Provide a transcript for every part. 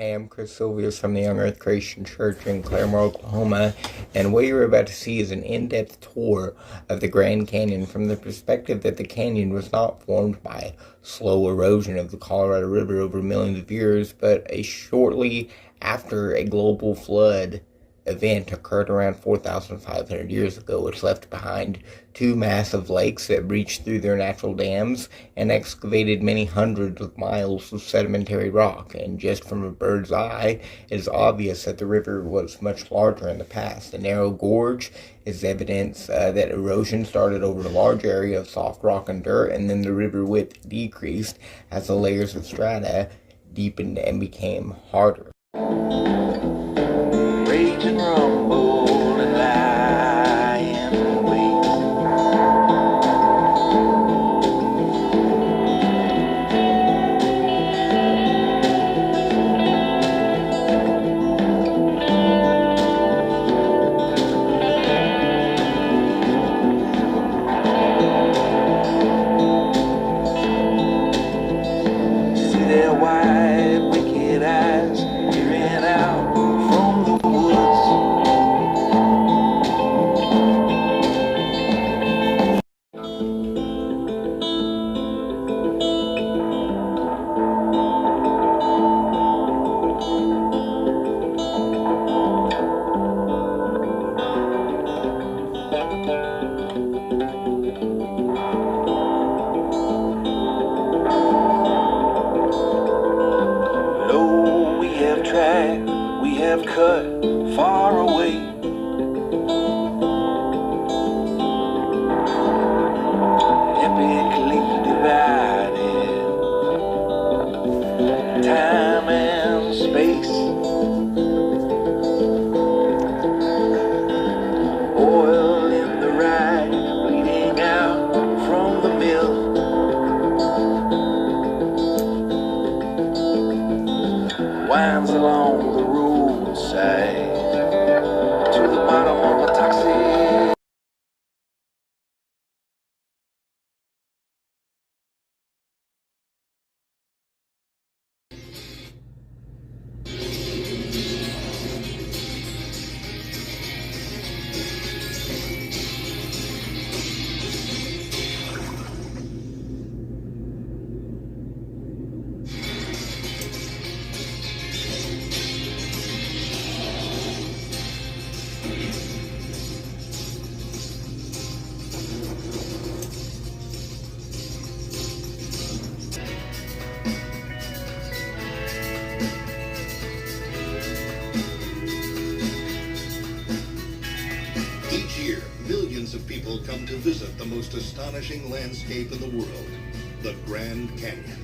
Hey, I'm Chris Silvius from the Young Earth Christian Church in Claremore, Oklahoma, and what you're about to see is an in-depth tour of the Grand Canyon from the perspective that the canyon was not formed by slow erosion of the Colorado River over millions of years, but shortly after a global flood event occurred around 4,500 years ago, which left behind two massive lakes that breached through their natural dams and excavated many hundreds of miles of sedimentary rock. And just from a bird's eye, it is obvious that the river was much larger in the past. The narrow gorge is evidence that erosion started over a large area of soft rock and dirt, and then the river width decreased as the layers of strata deepened and became harder. Rage and rumble and lie and wait. See their wide, wicked eyes peering out from the woods. Lo, we have tried, we have cut far away. Epically divided, time and space. Oil in the rye, bleeding out from the mill. Winds along the roadside to the bottom of a toxic. Each year, millions of people come to visit the most astonishing landscape in the world, the Grand Canyon.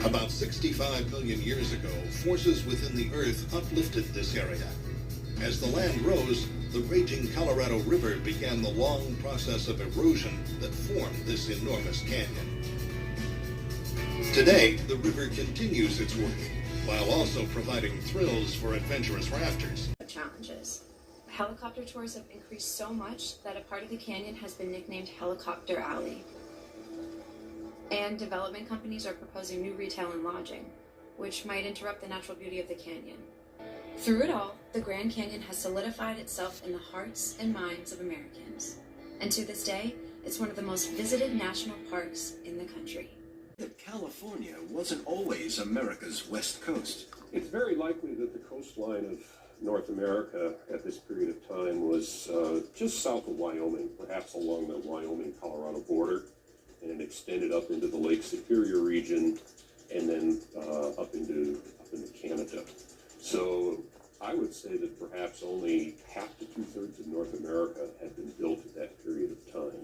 About 65 million years ago, forces within the Earth uplifted this area. As the land rose, the raging Colorado River began the long process of erosion that formed this enormous canyon. Today, the river continues its work, while also providing thrills for adventurous rafters. Challenges. Helicopter tours have increased so much that a part of the canyon has been nicknamed Helicopter Alley. And development companies are proposing new retail and lodging, which might interrupt the natural beauty of the canyon. Through it all, the Grand Canyon has solidified itself in the hearts and minds of Americans. And to this day, it's one of the most visited national parks in the country. That California wasn't always America's west coast. It's very likely that the coastline of North America at this period of time was just south of Wyoming, perhaps along the Wyoming-Colorado border, and extended up into the Lake Superior region, and then up into Canada. So I would say that perhaps only half to two-thirds of North America had been built at that period of time.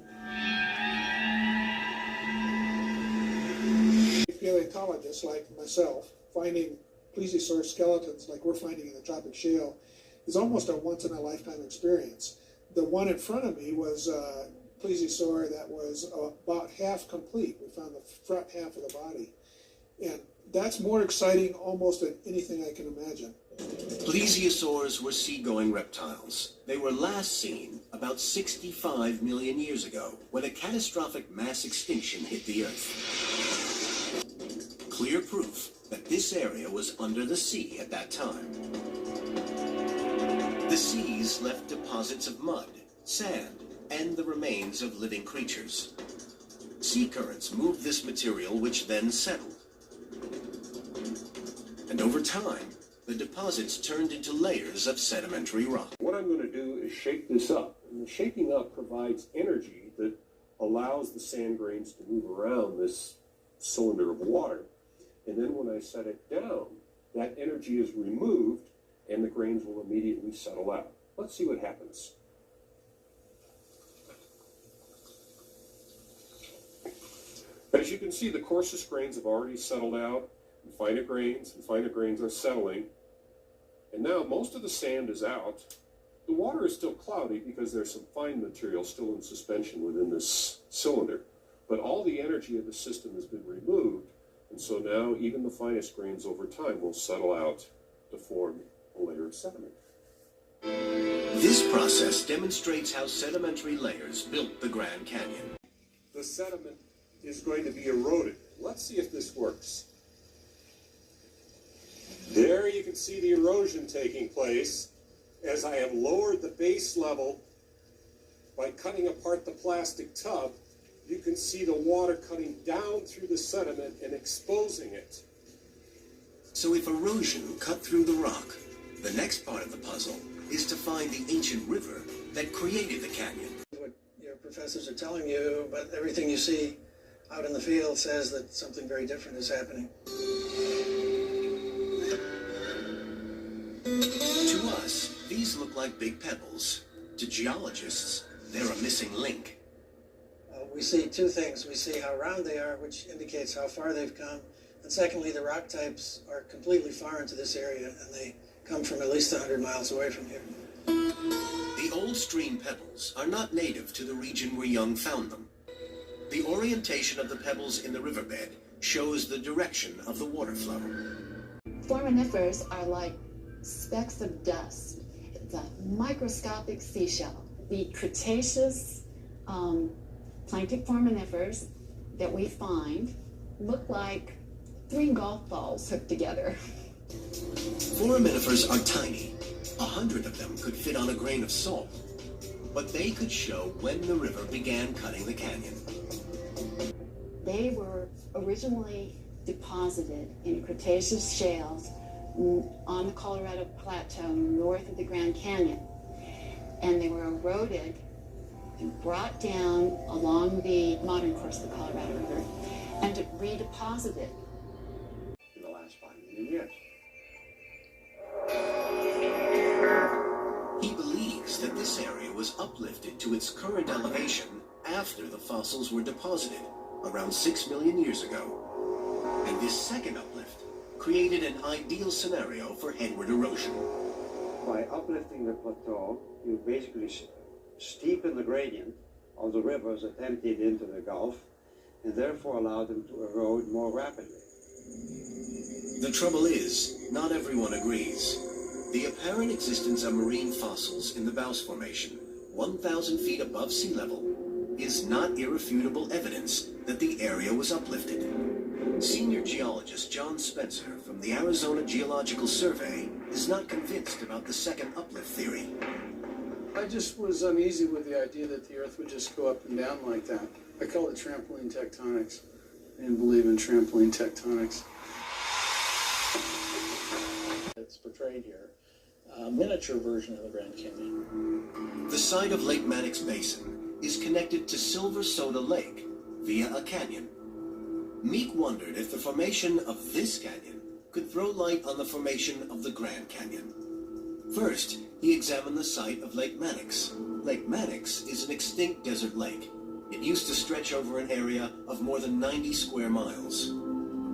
Paleontologists like myself finding plesiosaur skeletons like we're finding in the Tropic Shale is almost a once-in-a-lifetime experience. The one in front of me was a plesiosaur that was about half complete. We found the front half of the body. And that's more exciting almost than anything I can imagine. Plesiosaurs were seagoing reptiles. They were last seen about 65 million years ago, when a catastrophic mass extinction hit the Earth. Clear proof that this area was under the sea at that time. The seas left deposits of mud, sand, and the remains of living creatures. Sea currents moved this material, which then settled. And over time, the deposits turned into layers of sedimentary rock. What I'm going to do is shake this up. And the shaking up provides energy that allows the sand grains to move around this cylinder of water. And then when I set it down, that energy is removed and the grains will immediately settle out. Let's see what happens. As you can see, the coarsest grains have already settled out, and finer grains are settling. And now most of the sand is out. The water is still cloudy because there's some fine material still in suspension within this cylinder. But all the energy of the system has been removed, and so now even the finest grains over time will settle out to form a layer of sediment. This process demonstrates how sedimentary layers built the Grand Canyon. The sediment is going to be eroded. Let's see if this works. There you can see the erosion taking place as I have lowered the base level by cutting apart the plastic tub. You can see the water cutting down through the sediment and exposing it. So if erosion cut through the rock, the next part of the puzzle is to find the ancient river that created the canyon. What your professors are telling you, but everything you see out in the field says that something very different is happening. To us, these look like big pebbles. To geologists, they're a missing link. We see two things. We see how round they are, which indicates how far they've come. And secondly, the rock types are completely foreign to this area, and they come from at least 100 miles away from here. The old stream pebbles are not native to the region where Young found them. The orientation of the pebbles in the riverbed shows the direction of the water flow. Foraminifers are like specks of dust. It's a microscopic seashell. The Cretaceous planktic foraminifers that we find look like 3 golf balls hooked together. Foraminifers are tiny. 100 of them could fit on a grain of salt. But they could show when the river began cutting the canyon. They were originally deposited in Cretaceous shales on the Colorado Plateau north of the Grand Canyon. And they were eroded and brought down along the modern course of the Colorado River and redeposited. In the last 5 million years. He believes that this area was uplifted to its current elevation after the fossils were deposited, around 6 million years ago. And this second uplift created an ideal scenario for headward erosion. By uplifting the plateau, you basically steepen the gradient of the rivers that emptied into the Gulf, and therefore allow them to erode more rapidly. The trouble is, not everyone agrees. The apparent existence of marine fossils in the Baus Formation, 1,000 feet above sea level, is not irrefutable evidence that the area was uplifted. Senior geologist John Spencer from the Arizona Geological Survey is not convinced about the second uplift theory. I just was uneasy with the idea that the Earth would just go up and down like that. I call it trampoline tectonics. I didn't believe in trampoline tectonics. It's portrayed here, a miniature version of the Grand Canyon. The site of Lake Mannix Basin is connected to Silver Soda Lake via a canyon. Meek wondered if the formation of this canyon could throw light on the formation of the Grand Canyon. First, he examined the site of Lake Mannix. Lake Mannix is an extinct desert lake. It used to stretch over an area of more than 90 square miles.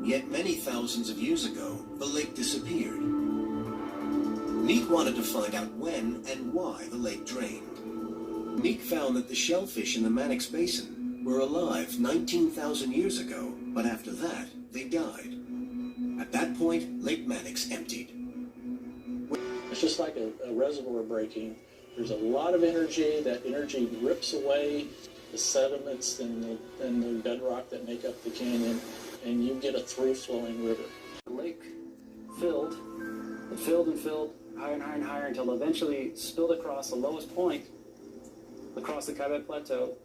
Yet many thousands of years ago, the lake disappeared. Meek wanted to find out when and why the lake drained. Meek found that the shellfish in the Mannix Basin were alive 19,000 years ago, but after that, they died. At that point, Lake Mannix emptied. It's just like a reservoir breaking. There's a lot of energy. That energy rips away the sediments and the bedrock that make up the canyon, and you get a through-flowing river. The lake filled, it filled and filled, higher and higher and higher, until eventually spilled across the lowest point, across the Kaibet Plateau,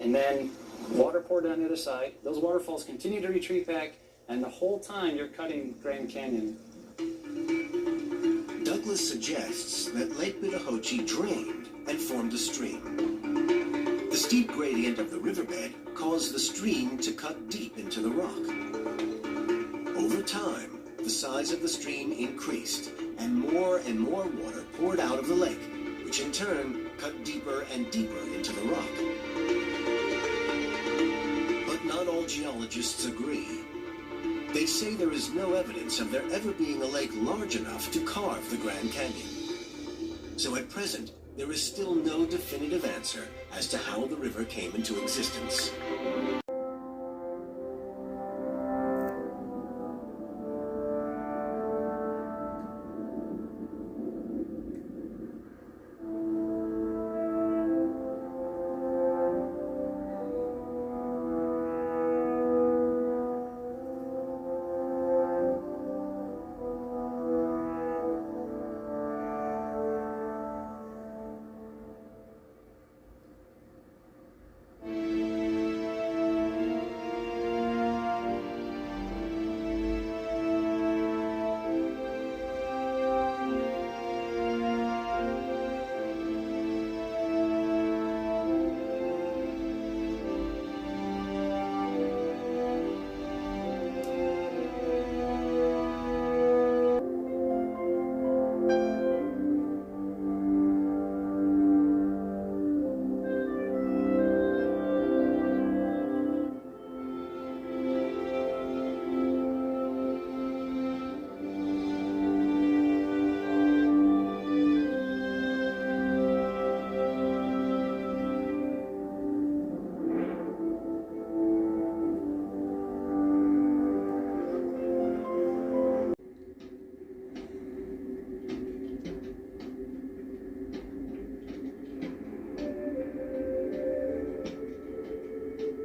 and then water poured down the other side. Those waterfalls continue to retreat back, and the whole time you're cutting Grand Canyon. Douglas suggests that Lake Bidahochi drained and formed a stream. The steep gradient of the riverbed caused the stream to cut deep into the rock. Over time, the size of the stream increased, and more water poured out of the lake, which in turn cut deeper and deeper into the rock. But not all geologists agree. They say there is no evidence of there ever being a lake large enough to carve the Grand Canyon. So at present, there is still no definitive answer as to how the river came into existence.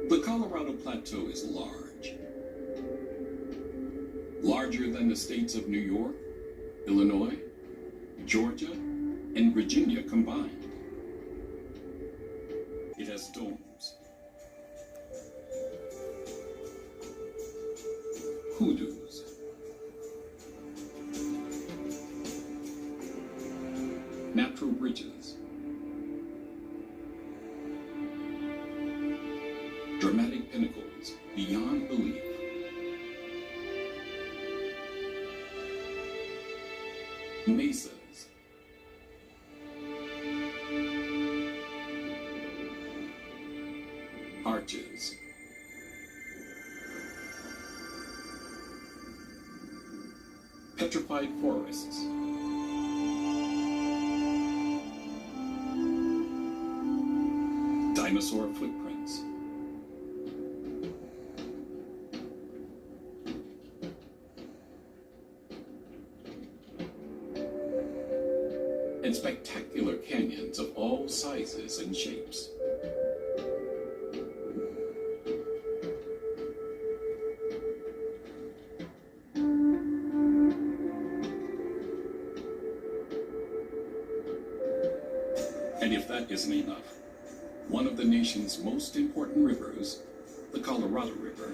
The Colorado Plateau is larger than the states of New York, Illinois, Georgia, and Virginia combined. It has domes, hoodoos, natural bridges, dramatic pinnacles beyond belief. Mesas, arches, petrified forests, dinosaur footprints, and spectacular canyons of all sizes and shapes. And if that isn't enough, one of the nation's most important rivers, the Colorado River,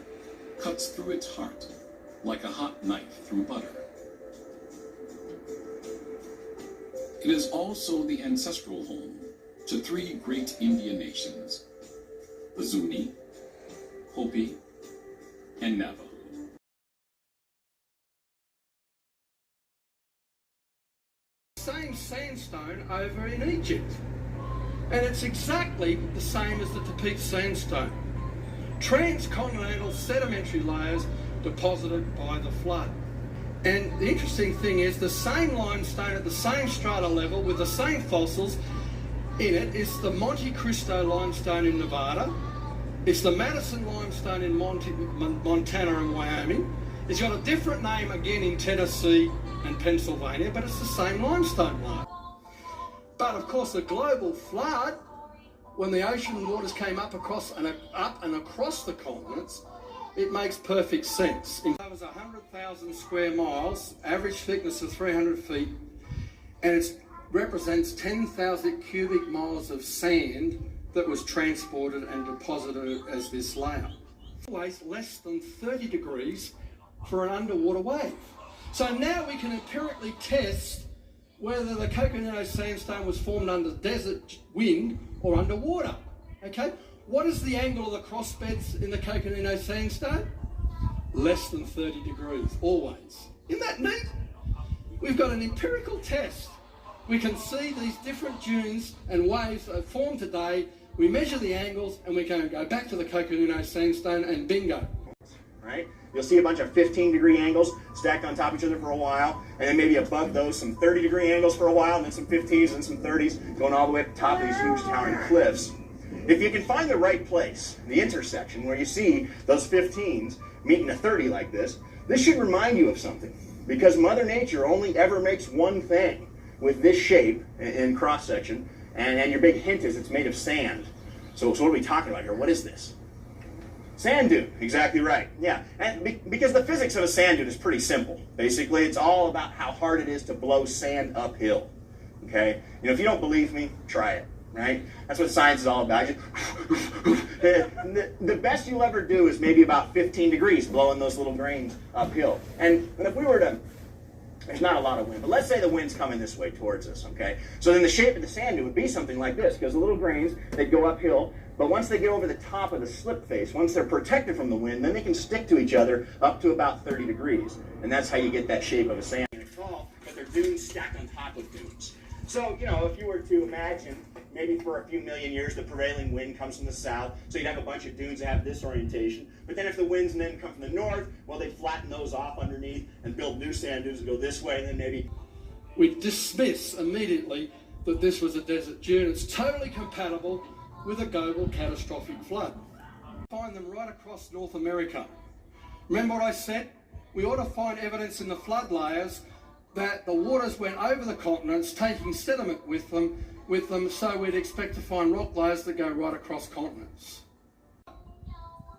cuts through its heart like a hot knife through butter. It is also the ancestral home to three great Indian nations, the Zuni, Hopi, and Navajo. Same sandstone over in Egypt, and it's exactly the same as the Tapete sandstone. Transcontinental sedimentary layers deposited by the flood. And the interesting thing is the same limestone at the same strata level with the same fossils in it is the Monte Cristo limestone in Nevada. It's the Madison limestone in Montana and Wyoming. It's got a different name again in Tennessee and Pennsylvania, but it's the same limestone layer. But of course, the global flood, when the ocean waters came up and across the continents, it makes perfect sense. It covers 100,000 square miles, average thickness of 300 feet, and it represents 10,000 cubic miles of sand that was transported and deposited as this layer. Always less than 30 degrees for an underwater wave. So now we can empirically test whether the Coconino sandstone was formed under desert wind or underwater. Okay? What is the angle of the crossbeds in the Coconino sandstone? Less than 30 degrees, always. Isn't that neat? We've got an empirical test. We can see these different dunes and waves that are formed today. We measure the angles and we can go back to the Coconino sandstone and bingo. Right? You'll see a bunch of 15-degree angles stacked on top of each other for a while, and then maybe above those some 30-degree angles for a while, and then some 15s and some 30s going all the way up the top of these huge towering cliffs. If you can find the right place, the intersection where you see those 15s meeting a 30 like this should remind you of something, because Mother Nature only ever makes one thing with this shape and cross-section, and your big hint is it's made of sand. So what are we talking about here? What is this? Sand dune, exactly right. Yeah, and because the physics of a sand dune is pretty simple. Basically, it's all about how hard it is to blow sand uphill. Okay? You know, if you don't believe me, try it. Right? That's what science is all about. The best you'll ever do is maybe about 15 degrees blowing those little grains uphill. And if we were to, there's not a lot of wind, but let's say the wind's coming this way towards us, okay? So then the shape of the sand dune would be something like this, because the little grains, they'd go uphill, but once they get over the top of the slip face, once they're protected from the wind, then they can stick to each other up to about 30 degrees. And that's how you get that shape of a sand dune. It's tall, but they're dunes stacked on top of dunes. So, you know, if you were to imagine, maybe for a few million years, the prevailing wind comes from the south, so you'd have a bunch of dunes that have this orientation. But then if the winds then come from the north, well, they'd flatten those off underneath and build new sand dunes that go this way, and then maybe... We dismiss immediately that this was a desert dune. It's totally compatible with a global catastrophic flood. Find them right across North America. Remember what I said? We ought to find evidence in the flood layers that the waters went over the continents, taking sediment with them, so we'd expect to find rock layers that go right across continents.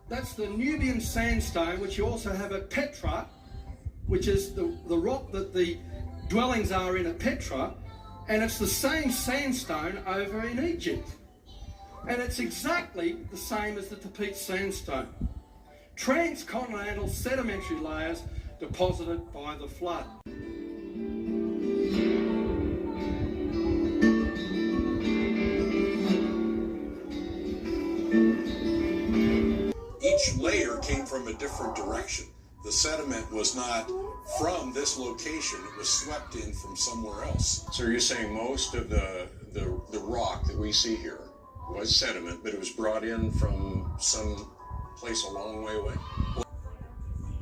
That's the Nubian sandstone, which you also have at Petra, which is the rock that the dwellings are in at Petra, and it's the same sandstone over in Egypt. And it's exactly the same as the Tapete sandstone. Transcontinental sedimentary layers deposited by the flood. Each layer came from a different direction. The sediment was not from this location, it was swept in from somewhere else. So you're saying most of the rock that we see here was sediment, but it was brought in from some place a long way away?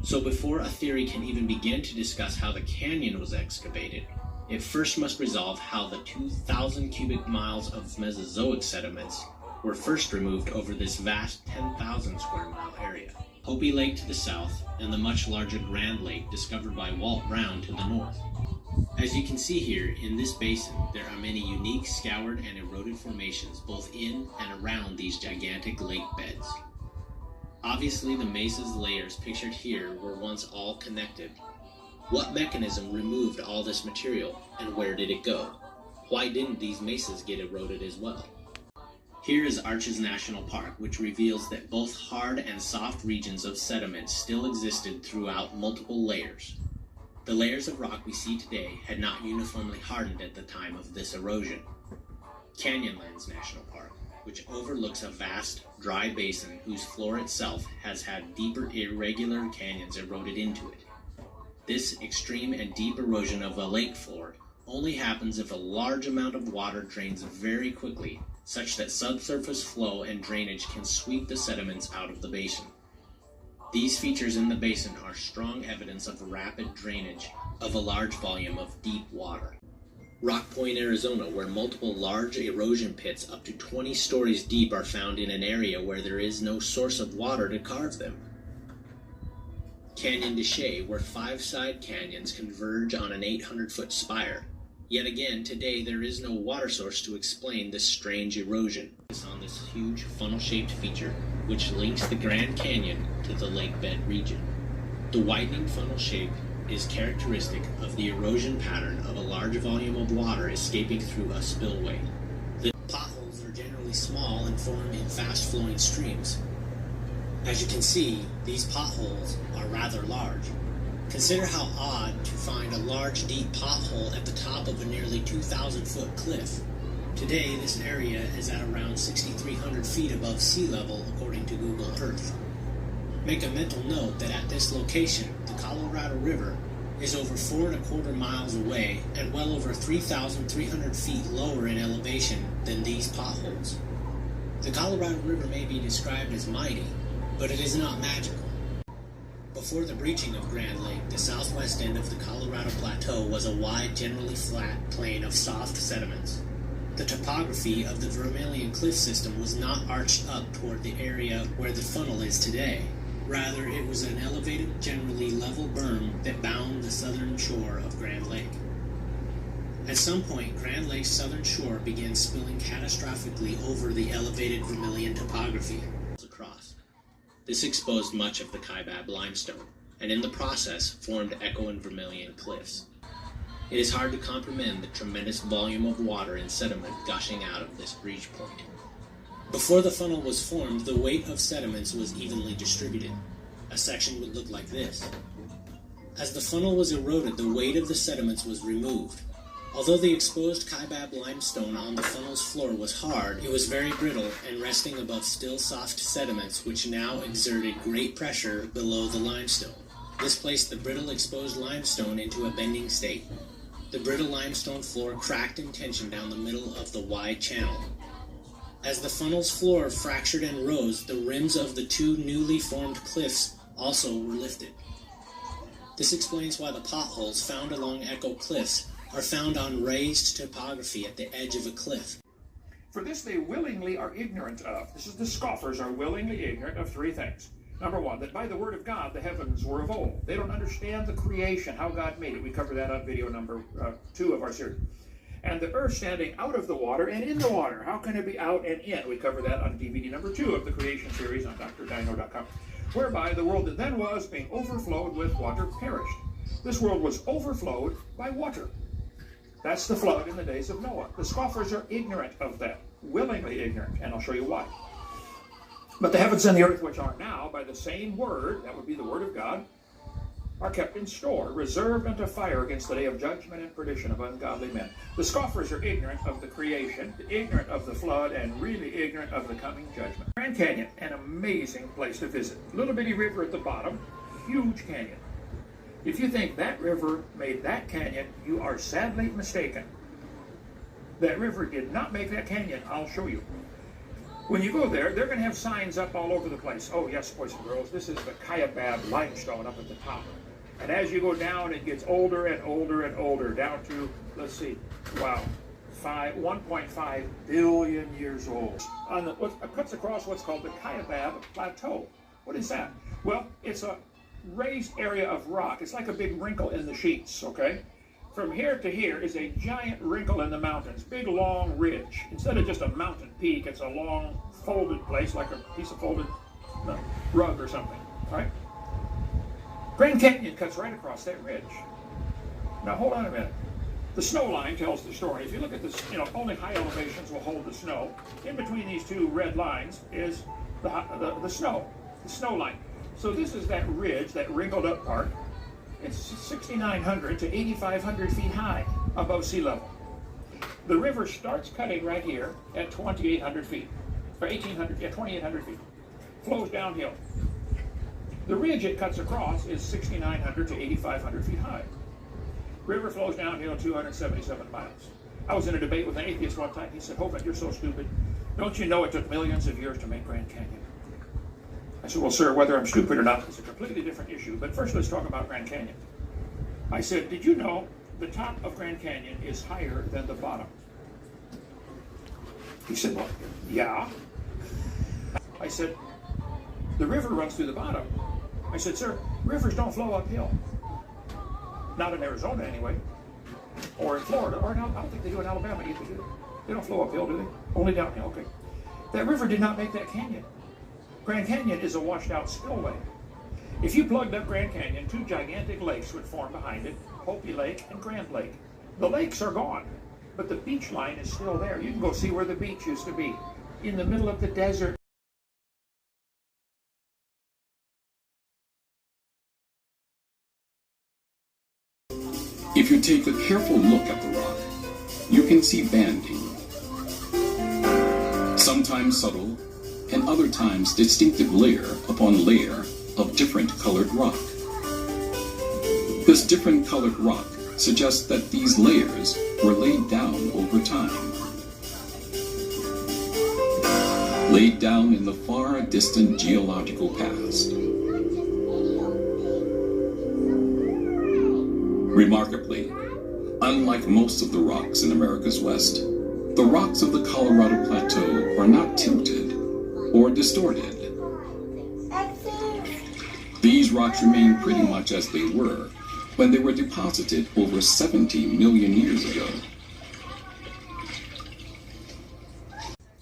So before a theory can even begin to discuss how the canyon was excavated, it first must resolve how the 2,000 cubic miles of Mesozoic sediments were first removed over this vast 10,000 square mile area. Hopi Lake to the south, and the much larger Grand Lake discovered by Walt Brown to the north. As you can see here, in this basin, there are many unique scoured and eroded formations both in and around these gigantic lake beds. Obviously, the mesa's layers pictured here were once all connected. What mechanism removed all this material, and where did it go? Why didn't these mesas get eroded as well? Here is Arches National Park, which reveals that both hard and soft regions of sediment still existed throughout multiple layers. The layers of rock we see today had not uniformly hardened at the time of this erosion. Canyonlands National Park, which overlooks a vast, dry basin whose floor itself has had deeper irregular canyons eroded into it. This extreme and deep erosion of a lake floor only happens if a large amount of water drains very quickly, such that subsurface flow and drainage can sweep the sediments out of the basin. These features in the basin are strong evidence of rapid drainage of a large volume of deep water. Rock Point, Arizona, where multiple large erosion pits up to 20 stories deep are found in an area where there is no source of water to carve them. Canyon de Chelly, where 5 side canyons converge on an 800-foot spire. Yet again, today there is no water source to explain this strange erosion. It's on this huge funnel-shaped feature which links the Grand Canyon to the lake bed region. The widening funnel shape is characteristic of the erosion pattern of a large volume of water escaping through a spillway. The potholes are generally small and form in fast-flowing streams. As you can see, these potholes are rather large. Consider how odd to find a large, deep pothole at the top of a nearly 2,000-foot cliff. Today, this area is at around 6,300 feet above sea level, according to Google Earth. Make a mental note that at this location, the Colorado River is over 4¼ miles away and well over 3,300 feet lower in elevation than these potholes. The Colorado River may be described as mighty, but it is not magical. Before the breaching of Grand Lake, the southwest end of the Colorado Plateau was a wide, generally flat plain of soft sediments. The topography of the Vermilion Cliff system was not arched up toward the area where the funnel is today. Rather, it was an elevated, generally level berm that bound the southern shore of Grand Lake. At some point, Grand Lake's southern shore began spilling catastrophically over the elevated Vermilion topography across. This exposed much of the Kaibab limestone, and in the process formed Echo and Vermilion cliffs. It is hard to comprehend the tremendous volume of water and sediment gushing out of this breach point. Before the funnel was formed, the weight of sediments was evenly distributed. A section would look like this. As the funnel was eroded, the weight of the sediments was removed. Although the exposed Kaibab limestone on the funnel's floor was hard, it was very brittle and resting above still soft sediments which now exerted great pressure below the limestone. This placed the brittle exposed limestone into a bending state. The brittle limestone floor cracked in tension down the middle of the wide channel. As the funnel's floor fractured and rose, the rims of the two newly formed cliffs also were lifted. This explains why the potholes found along Echo Cliffs are found on raised topography at the edge of a cliff. For this they willingly are ignorant of. This is the scoffers are willingly ignorant of three things. Number one, that by the word of God the heavens were of old. They don't understand the creation, how God made it. We cover that on video number 2 of our series. And the earth standing out of the water and in the water. How can it be out and in? We cover that on DVD number 2 of the creation series on drdino.com. Whereby the world that then was, being overflowed with water, perished. This world was overflowed by water. That's the flood in the days of Noah. The scoffers are ignorant of that, willingly ignorant, and I'll show you why. But the heavens and the earth, which are now, by the same word, that would be the word of God, are kept in store, reserved unto fire against the day of judgment and perdition of ungodly men. The scoffers are ignorant of the creation, ignorant of the flood, and really ignorant of the coming judgment. Grand Canyon, an amazing place to visit. Little bitty river at the bottom, huge canyon. If you think that river made that canyon, you are sadly mistaken. That river did not make that canyon. I'll show you. When you go there, they're going to have signs up all over the place. Oh, yes, boys and girls, this is the Kaibab limestone up at the top. And as you go down, it gets older and older and older, down to, let's see, wow, 1.5 billion years old. It cuts across what's called the Kaibab Plateau. What is that? Well, it's a raised area of rock. It's like a big wrinkle in the sheets, okay? From here to here is a giant wrinkle in the mountains, big long ridge. Instead of just a mountain peak, it's a long folded place, like a piece of folded rug or something, right? Grand Canyon cuts right across that ridge. Now hold on a minute. The snow line tells the story. If you look at this, only high elevations will hold the snow. In between these two red lines is the snow line. So this is that ridge, that wrinkled up part. It's 6,900 to 8,500 feet high above sea level. The river starts cutting right here at 2,800 feet, or 2,800 feet. Flows downhill. The ridge it cuts across is 6,900 to 8,500 feet high. River flows downhill 277 miles. I was in a debate with an atheist one time. He said, "Hovind, you're so stupid. Don't you know it took millions of years to make Grand Canyon?" I said, "Well, sir, whether I'm stupid or not is a completely different issue. But first, let's talk about Grand Canyon." I said, "Did you know the top of Grand Canyon is higher than the bottom?" He said, "Well, yeah." I said, "The river runs through the bottom." I said, "Sir, rivers don't flow uphill. Not in Arizona, anyway. or in Florida, or I don't think they do in Alabama either, do they? They don't flow uphill, do they? Only downhill, okay. That river did not make that canyon. Grand Canyon is a washed out spillway. If you plugged up Grand Canyon, two gigantic lakes would form behind it, Hopi Lake and Grand Lake. The lakes are gone, but the beach line is still there. You can go see where the beach used to be, in the middle of the desert. If you take a careful look at the rock, you can see banding. Sometimes subtle, and other times distinctive layer upon layer of different colored rock. This different colored rock suggests that these layers were laid down over time. Laid down in the far distant geological past. Remarkably, unlike most of the rocks in America's West, the rocks of the Colorado Plateau are not tilted or distorted. These rocks remain pretty much as they were when they were deposited over 70 million years ago,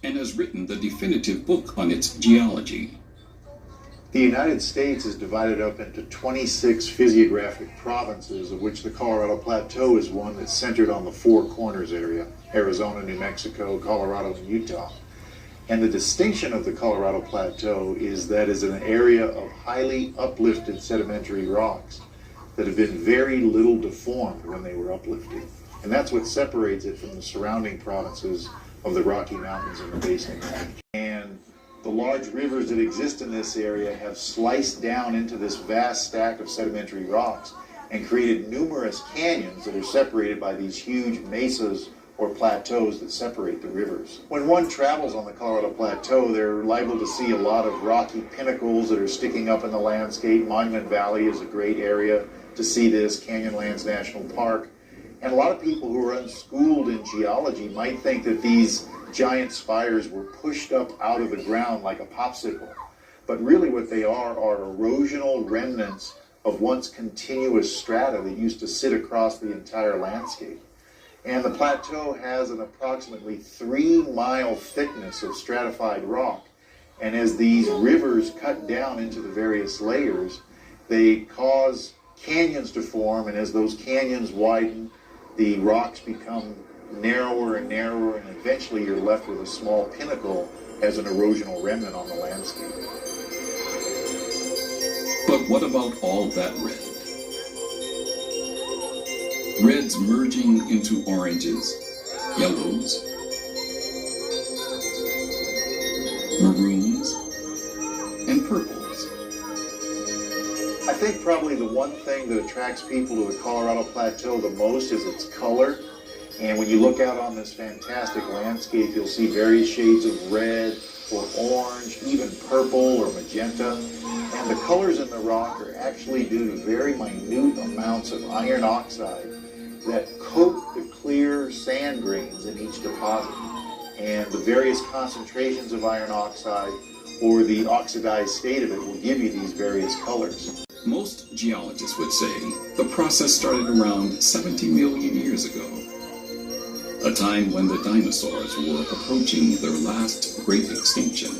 and has written the definitive book on its geology. The United States is divided up into 26 physiographic provinces, of which the Colorado Plateau is one that's centered on the Four Corners area: Arizona, New Mexico, Colorado, and Utah. And the distinction of the Colorado Plateau is that it's an area of highly uplifted sedimentary rocks that have been very little deformed when they were uplifted. And that's what separates it from the surrounding provinces of the Rocky Mountains and the Basin Range. And the large rivers that exist in this area have sliced down into this vast stack of sedimentary rocks and created numerous canyons that are separated by these huge mesas or plateaus that separate the rivers. When one travels on the Colorado Plateau, they're liable to see a lot of rocky pinnacles that are sticking up in the landscape. Monument Valley is a great area to see this, Canyonlands National Park. And a lot of people who are unschooled in geology might think that these giant spires were pushed up out of the ground like a popsicle. But really what they are erosional remnants of once continuous strata that used to sit across the entire landscape. And the plateau has an approximately 3-mile thickness of stratified rock. And as these rivers cut down into the various layers, they cause canyons to form, and as those canyons widen, the rocks become narrower and narrower, and eventually you're left with a small pinnacle as an erosional remnant on the landscape. But what about all that red? Reds merging into oranges, yellows, maroons, and purples. I think probably the one thing that attracts people to the Colorado Plateau the most is its color. And when you look out on this fantastic landscape, you'll see various shades of red or orange, even purple or magenta. And the colors in the rock are actually due to very minute amounts of iron oxide that coat the clear sand grains in each deposit. And the various concentrations of iron oxide or the oxidized state of it will give you these various colors. Most geologists would say the process started around 70 million years ago, a time when the dinosaurs were approaching their last great extinction.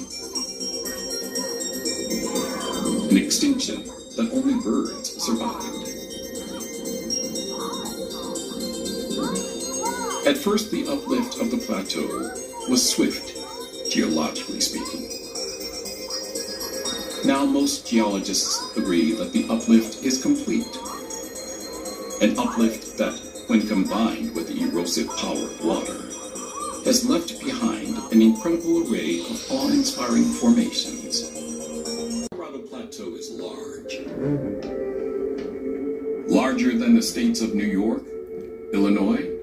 An extinction that only birds survived. At first, the uplift of the plateau was swift, geologically speaking. Now most geologists agree that the uplift is complete. An uplift that, when combined with the erosive power of water, has left behind an incredible array of awe-inspiring formations. The Colorado Plateau is large. Larger than the states of New York, Illinois,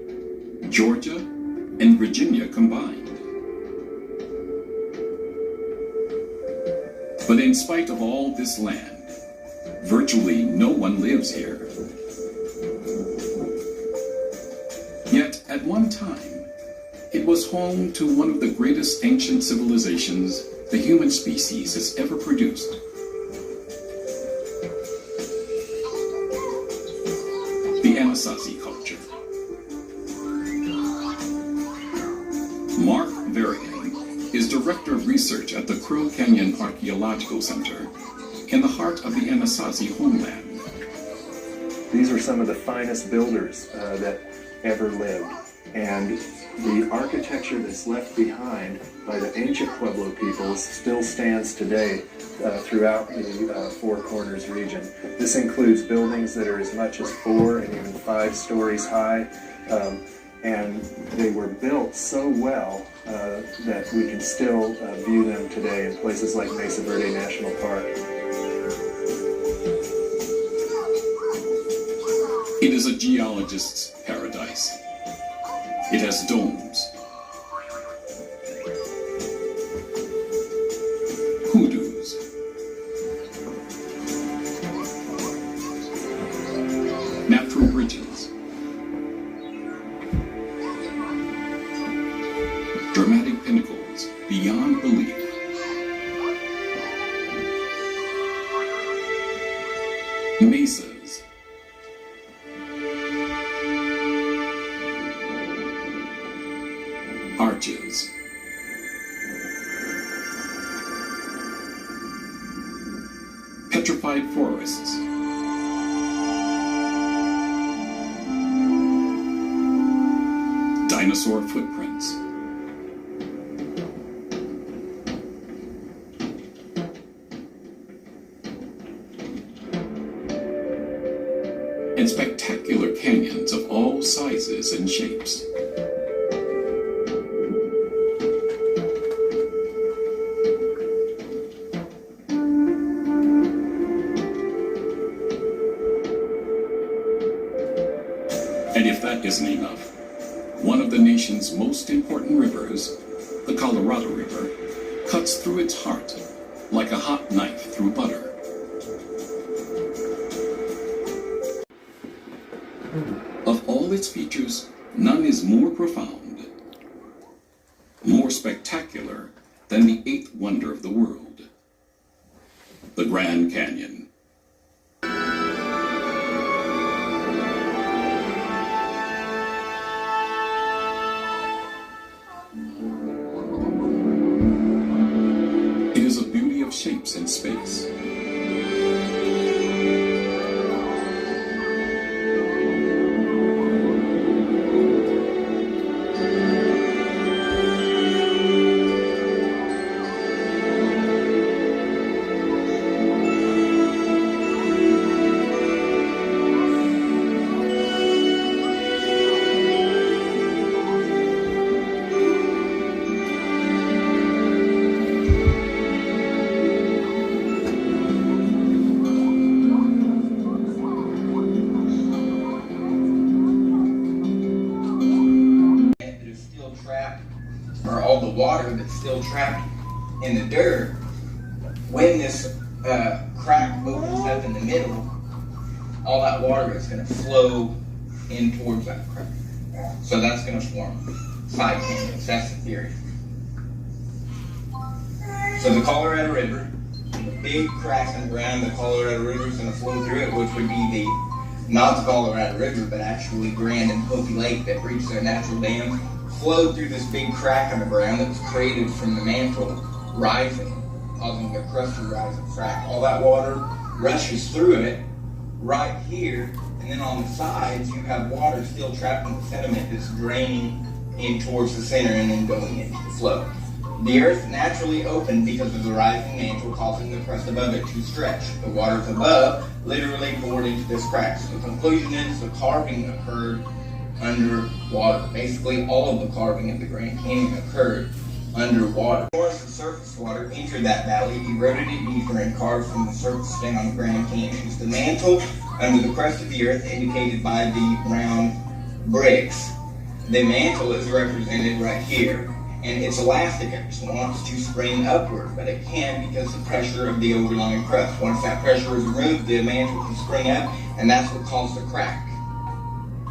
Georgia, and Virginia combined. But in spite of all this land, virtually no one lives here. Yet, at one time, it was home to one of the greatest ancient civilizations the human species has ever produced. The Anasazi culture. Director of Research at the Crow Canyon Archaeological Center in the heart of the Anasazi homeland. These are some of the finest builders that ever lived, and the architecture that's left behind by the ancient Pueblo peoples still stands today throughout the Four Corners region. This includes buildings that are as much as 4 and even 5 stories high, and they were built so well that we can still view them today in places like Mesa Verde National Park. It is a geologist's paradise. It has domes, hoodoos, natural bridges, dramatic pinnacles beyond belief, mesas, arches, petrified forests, dinosaur footprints, and spectacular canyons of all sizes and shapes. And if that isn't enough, one of the nation's most important rivers, the Colorado River, cuts through its heart like a hot knife through butter. Of all its features, none is more profound, more spectacular than the 8th wonder of the world, the Grand Canyon. It is a beauty of shapes in space. Or all the water that's still trapped in the dirt, when this crack opens up in the middle, all that water is going to flow in towards that crack. So that's going to form side canyons. That's the theory. So the Colorado River, the big crack in the ground, the Colorado River is going to flow through it, which would be not the Colorado River, but actually Grand and Hopi Lake that reached their natural dam, flowed through this big crack in the ground that was created from the mantle rising, causing the crust to rise and frack. All that water rushes through it right here, and then on the sides you have water still trapped in the sediment that's draining in towards the center and then going into the flow. The earth naturally opened because of the rising mantle, causing the crust above it to stretch. The waters above literally poured into this crack. So the conclusion is the carving occurred underwater. Basically, all of the carving of the Grand Canyon occurred underwater. More as the surface water entered that valley, eroded it deeper, and carved from the surface down the Grand Canyons. The mantle under the crust of the earth, indicated by the round bricks. The mantle is represented right here, and it's elastic. It wants to spring upward, but it can't because of the pressure of the overlying crust. Once that pressure is removed, the mantle can spring up, and that's what caused the crack.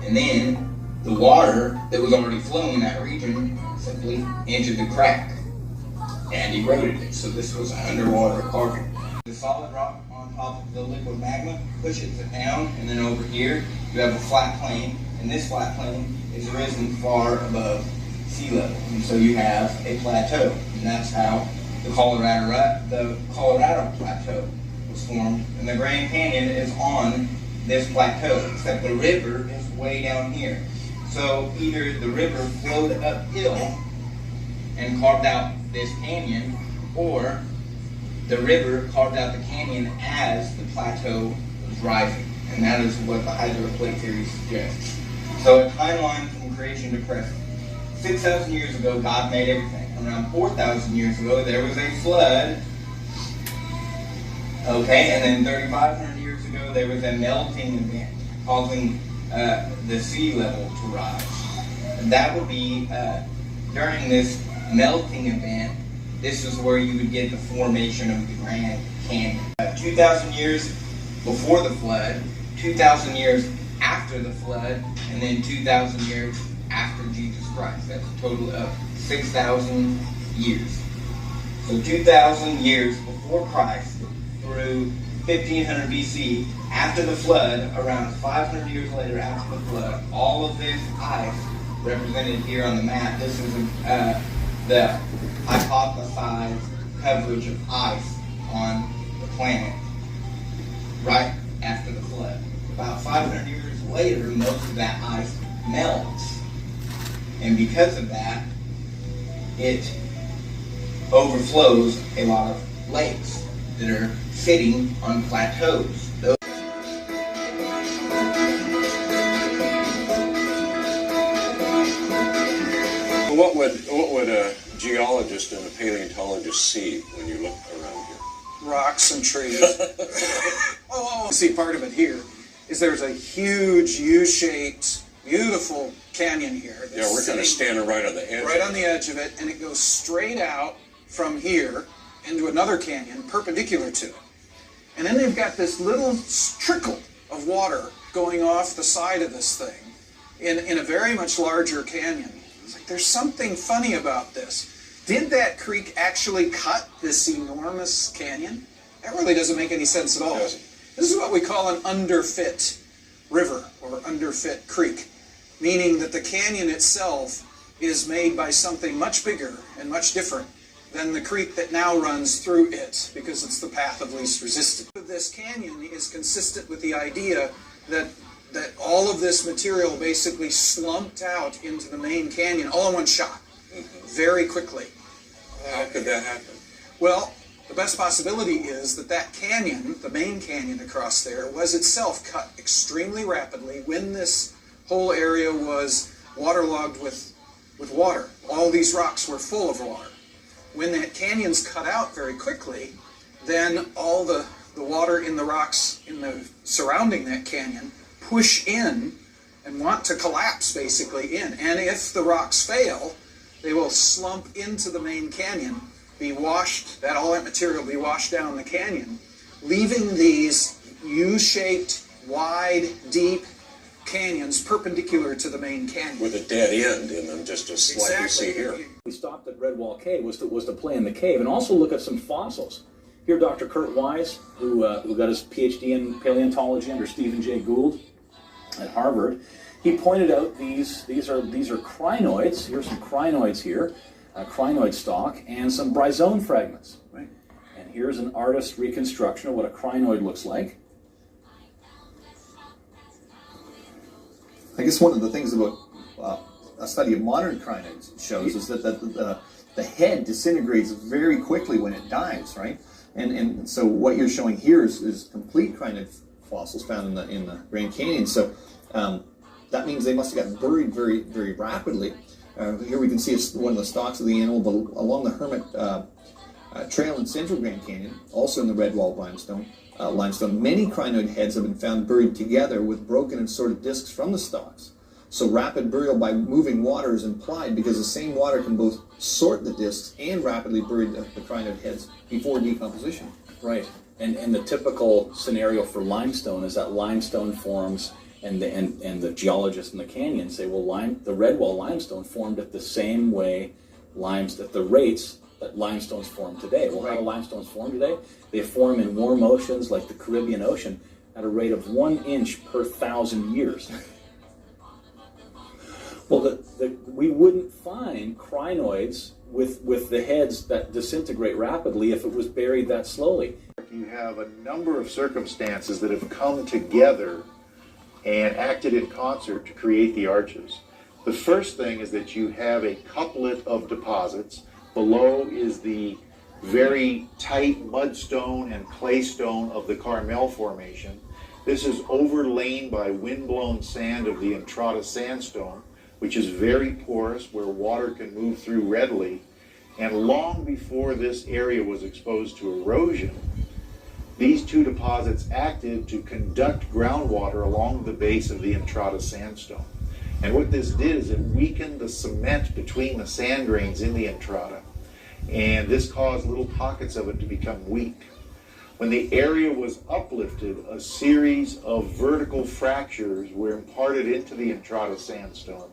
And then the water that was already flowing in that region simply entered the crack and eroded it. So this was an underwater carving. The solid rock on top of the liquid magma pushes it down, and then over here you have a flat plain, and this flat plain is risen far above sea level. And so you have a plateau, and that's how the Colorado Plateau was formed. And the Grand Canyon is on this plateau, except the river is way down here. So either the river flowed uphill and carved out this canyon, or the river carved out the canyon as the plateau was rising. And that is what the hydroplate theory suggests. So a timeline from creation to present. 6,000 years ago, God made everything. Around 4,000 years ago, there was a flood. Okay, and then 3,500 years ago, there was a melting event causing the sea level to rise. And that would be during this melting event. This is where you would get the formation of the Grand Canyon. 2,000 years before the flood, 2,000 years after the flood, and then 2,000 years after Jesus Christ. That's a total of 6,000 years. So 2,000 years before Christ through 1500 BC, after the flood, around 500 years later after the flood, all of this ice represented here on the map, this is the hypothesized coverage of ice on the planet right after the flood. About 500 years later, most of that ice melts. And because of that, it overflows a lot of lakes that are sitting on plateaus. Those What would a geologist and a paleontologist see when you look around here? Rocks and trees. See, part of it here is there's a huge U-shaped, beautiful canyon here. Yeah, we're kind of standing right on the edge. Right on the edge of it, and it goes straight out from here into another canyon perpendicular to it. And then they've got this little trickle of water going off the side of this thing in a very much larger canyon. It's like, there's something funny about this. Did that creek actually cut this enormous canyon? That really doesn't make any sense at all. This is what we call an underfit river or underfit creek, meaning that the canyon itself is made by something much bigger and much different than the creek that now runs through it, because it's the path of least resistance. This canyon is consistent with the idea that all of this material basically slumped out into the main canyon all in one shot, very quickly. How could that happen? Well, the best possibility is that canyon, the main canyon across there, was itself cut extremely rapidly when this whole area was waterlogged with water. All these rocks were full of water. When that canyon's cut out very quickly, then all the water in the rocks surrounding that canyon push in and want to collapse basically in. And if the rocks fail, they will slump into the main canyon, be washed, all that material will be washed down the canyon, leaving these U-shaped, wide, deep canyons perpendicular to the main canyon. With a dead end in them, just like we see here. We stopped at Redwall Cave was to play in the cave and also look at some fossils. Here, Dr. Kurt Wise, who got his PhD in paleontology under Stephen Jay Gould at Harvard, he pointed out these are crinoids. Here's some crinoids here, crinoid stock, and some bryozoan fragments. Right. And here's an artist's reconstruction of what a crinoid looks like. I guess one of the things about a study of modern crinoids shows is that the head disintegrates very quickly when it dies, right? And so what you're showing here is complete crinoid fossils found in the Grand Canyon. So that means they must have gotten buried very, very rapidly. Here we can see one of the stalks of the animal, but along the Hermit Trail in central Grand Canyon, also in the Redwall limestone, many crinoid heads have been found buried together with broken and sorted discs from the stalks. So rapid burial by moving water is implied because the same water can both sort the discs and rapidly bury the crinoid heads before decomposition. Right, and the typical scenario for limestone is that limestone forms, and the geologists in the canyon say, well, the Redwall limestone formed at the same way at the rates that limestones form today. Well, how do limestones form today? They form in warm oceans like the Caribbean Ocean at a rate of 1 inch per 1,000 years. Well, we wouldn't find crinoids with the heads that disintegrate rapidly if it was buried that slowly. You have a number of circumstances that have come together and acted in concert to create the arches. The first thing is that you have a couplet of deposits. Below is the very tight mudstone and claystone of the Carmel Formation. This is overlain by windblown sand of the Entrada Sandstone, which is very porous where water can move through readily. And long before this area was exposed to erosion, these two deposits acted to conduct groundwater along the base of the Entrada Sandstone. And what this did is it weakened the cement between the sand grains in the Entrada, and this caused little pockets of it to become weak. When the area was uplifted, a series of vertical fractures were imparted into the Entrada Sandstone,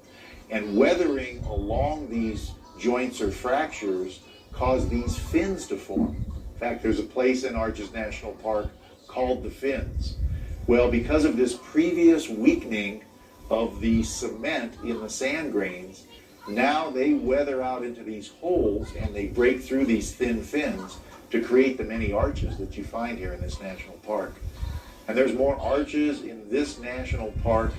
and weathering along these joints or fractures caused these fins to form. In fact, there's a place in Arches National Park called the Fins. Well, because of this previous weakening of the cement in the sand grains, now they weather out into these holes and they break through these thin fins to create the many arches that you find here in this national park. And there's more arches in this national park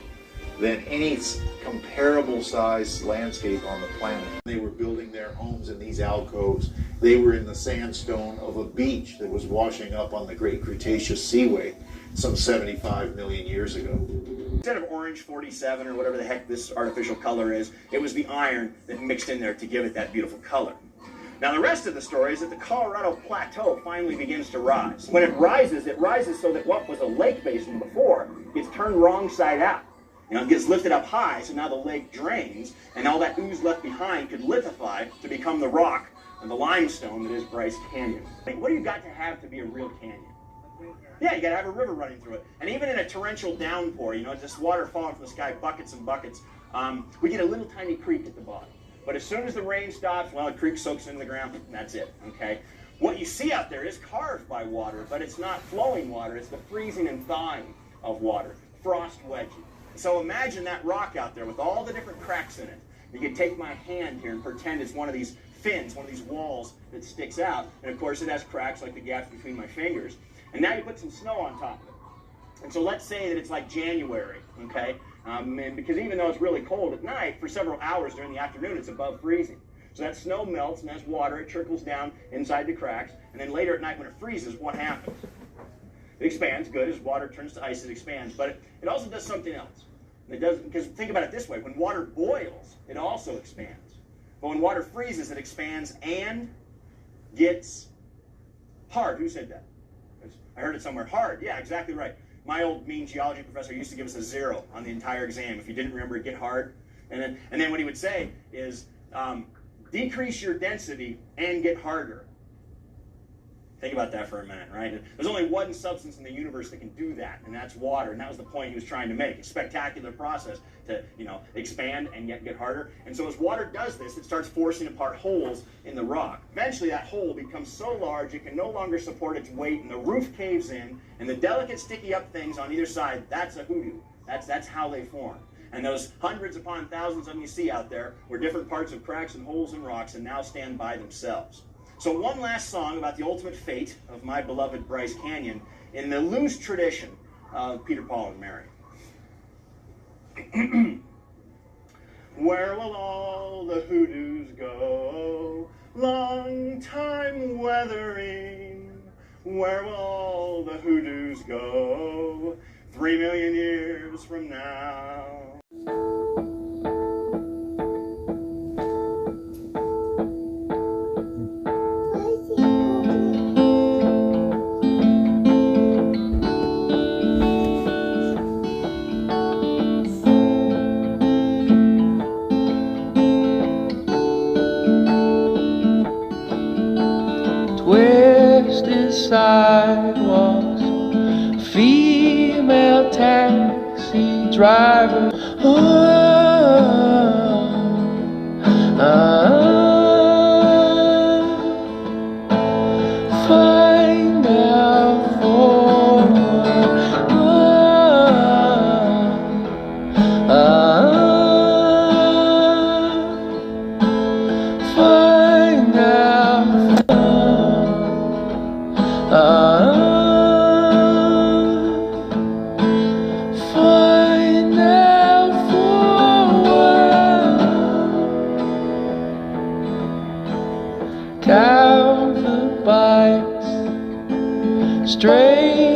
than any comparable size landscape on the planet. They were building their homes in these alcoves. They were in the sandstone of a beach that was washing up on the Great Cretaceous Seaway some 75 million years ago. Instead of orange 47 or whatever the heck this artificial color is, it was the iron that mixed in there to give it that beautiful color. Now the rest of the story is that the Colorado Plateau finally begins to rise. When it rises so that what was a lake basin before gets turned wrong side out. You know, it gets lifted up high, so now the lake drains, and all that ooze left behind could lithify to become the rock and the limestone that is Bryce Canyon. What do you got to have to be a real canyon? Yeah, you got to have a river running through it. And even in a torrential downpour, you know, just water falling from the sky, buckets and buckets, we get a little tiny creek at the bottom. But as soon as the rain stops, well, the creek soaks into the ground, and that's it, okay? What you see out there is carved by water, but it's not flowing water. It's the freezing and thawing of water, frost wedging. So imagine that rock out there with all the different cracks in it. You can take my hand here and pretend it's one of these fins, one of these walls that sticks out. And of course it has cracks like the gaps between my fingers. And now you put some snow on top of it. And so let's say that it's like January, okay? And because even though it's really cold at night, for several hours during the afternoon, it's above freezing. So that snow melts and as water, it trickles down inside the cracks. And then later at night when it freezes, what happens? It expands, good, as water turns to ice, it expands. But it also does something else. It does, because think about it this way, when water boils, it also expands. But when water freezes, it expands and gets hard. Who said that? I heard it somewhere. Hard, yeah, exactly right. My old mean geology professor used to give us a 0 on the entire exam. If you didn't remember it, get hard. And then what he would say is, decrease your density and get harder. Think about that for a minute, right? There's only one substance in the universe that can do that, and that's water. And that was the point he was trying to make. It's a spectacular process to, you know, expand and get harder. And so as water does this, it starts forcing apart holes in the rock. Eventually that hole becomes so large it can no longer support its weight, and the roof caves in, and the delicate sticky up things on either side, that's a hoodoo. That's how they form. And those hundreds upon thousands of them you see out there were different parts of cracks and holes in rocks and now stand by themselves. So one last song about the ultimate fate of my beloved Bryce Canyon in the loose tradition of Peter, Paul, and Mary. Where will all the hoodoos go? Long time weathering. Where will all the hoodoos go? 3 million years from now. Twisted sidewalks, female taxi drivers. Find out for down the bikes, straight